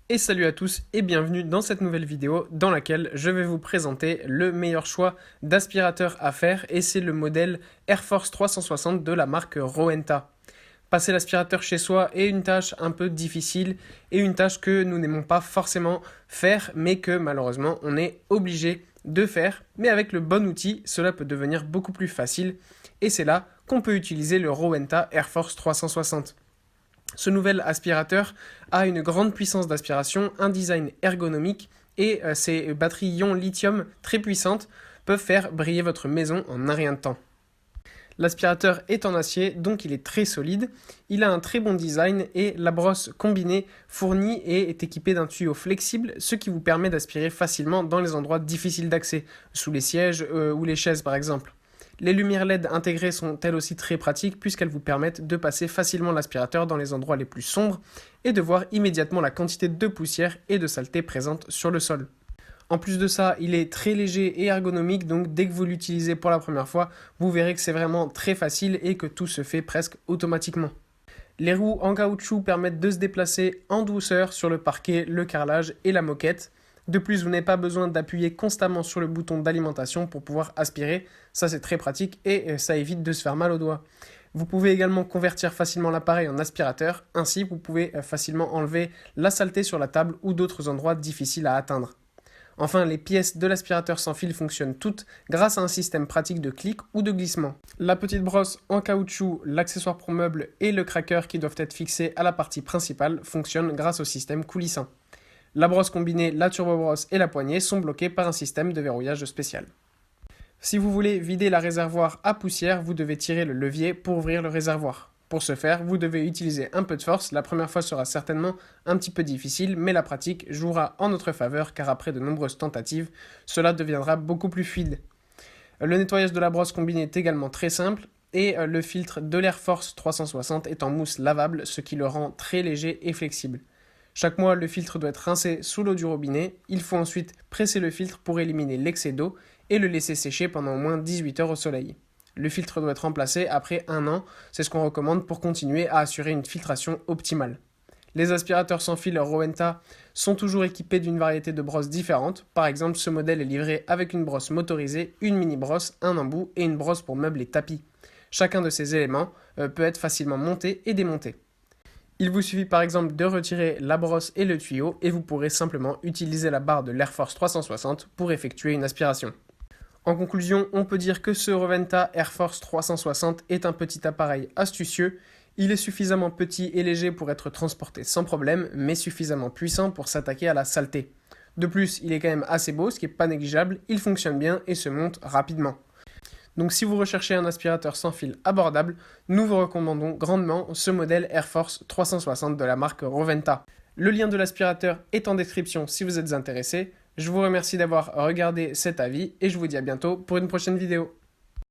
Et salut à tous et bienvenue dans cette nouvelle vidéo dans laquelle je vais vous présenter le meilleur choix d'aspirateur à faire et c'est le modèle Air Force 360 de la marque Rowenta. Passer l'aspirateur chez soi est une tâche un peu difficile et une tâche que nous n'aimons pas forcément faire mais que malheureusement on est obligé de faire. Mais avec le bon outil, cela peut devenir beaucoup plus facile et c'est là qu'on peut utiliser le Rowenta Air Force 360. Ce nouvel aspirateur a une grande puissance d'aspiration, un design ergonomique et ses batteries ion lithium très puissantes peuvent faire briller votre maison en un rien de temps. L'aspirateur est en acier, donc il est très solide, il a un très bon design et la brosse combinée fournie et est équipée d'un tuyau flexible, ce qui vous permet d'aspirer facilement dans les endroits difficiles d'accès, sous les sièges ou les chaises par exemple. Les lumières LED intégrées sont elles aussi très pratiques puisqu'elles vous permettent de passer facilement l'aspirateur dans les endroits les plus sombres et de voir immédiatement la quantité de poussière et de saleté présente sur le sol. En plus de ça, il est très léger et ergonomique, donc dès que vous l'utilisez pour la première fois, vous verrez que c'est vraiment très facile et que tout se fait presque automatiquement. Les roues en caoutchouc permettent de se déplacer en douceur sur le parquet, le carrelage et la moquette. De plus, vous n'avez pas besoin d'appuyer constamment sur le bouton d'alimentation pour pouvoir aspirer. Ça, c'est très pratique et ça évite de se faire mal aux doigts. Vous pouvez également convertir facilement l'appareil en aspirateur. Ainsi, vous pouvez facilement enlever la saleté sur la table ou d'autres endroits difficiles à atteindre. Enfin, les pièces de l'aspirateur sans fil fonctionnent toutes grâce à un système pratique de clic ou de glissement. La petite brosse en caoutchouc, l'accessoire pour meubles et le craqueur qui doivent être fixés à la partie principale fonctionnent grâce au système coulissant. La brosse combinée, la turbobrosse et la poignée sont bloquées par un système de verrouillage spécial. Si vous voulez vider la réservoir à poussière, vous devez tirer le levier pour ouvrir le réservoir. Pour ce faire, vous devez utiliser un peu de force. La première fois sera certainement un petit peu difficile, mais la pratique jouera en notre faveur car après de nombreuses tentatives, cela deviendra beaucoup plus fluide. Le nettoyage de la brosse combinée est également très simple et le filtre de l'Air Force 360 est en mousse lavable, ce qui le rend très léger et flexible. Chaque mois, le filtre doit être rincé sous l'eau du robinet. Il faut ensuite presser le filtre pour éliminer l'excès d'eau et le laisser sécher pendant au moins 18 heures au soleil. Le filtre doit être remplacé après 1 an, c'est ce qu'on recommande pour continuer à assurer une filtration optimale. Les aspirateurs sans fil Rowenta sont toujours équipés d'une variété de brosses différentes. Par exemple, ce modèle est livré avec une brosse motorisée, une mini-brosse, un embout et une brosse pour meubles et tapis. Chacun de ces éléments peut être facilement monté et démonté. Il vous suffit par exemple de retirer la brosse et le tuyau et vous pourrez simplement utiliser la barre de l'Air Force 360 pour effectuer une aspiration. En conclusion, on peut dire que ce Rowenta Air Force 360 est un petit appareil astucieux. Il est suffisamment petit et léger pour être transporté sans problème, mais suffisamment puissant pour s'attaquer à la saleté. De plus, il est quand même assez beau, ce qui n'est pas négligeable, il fonctionne bien et se monte rapidement. Donc si vous recherchez un aspirateur sans fil abordable, nous vous recommandons grandement ce modèle Air Force 360 de la marque Rowenta. Le lien de l'aspirateur est en description si vous êtes intéressé. Je vous remercie d'avoir regardé cet avis et je vous dis à bientôt pour une prochaine vidéo.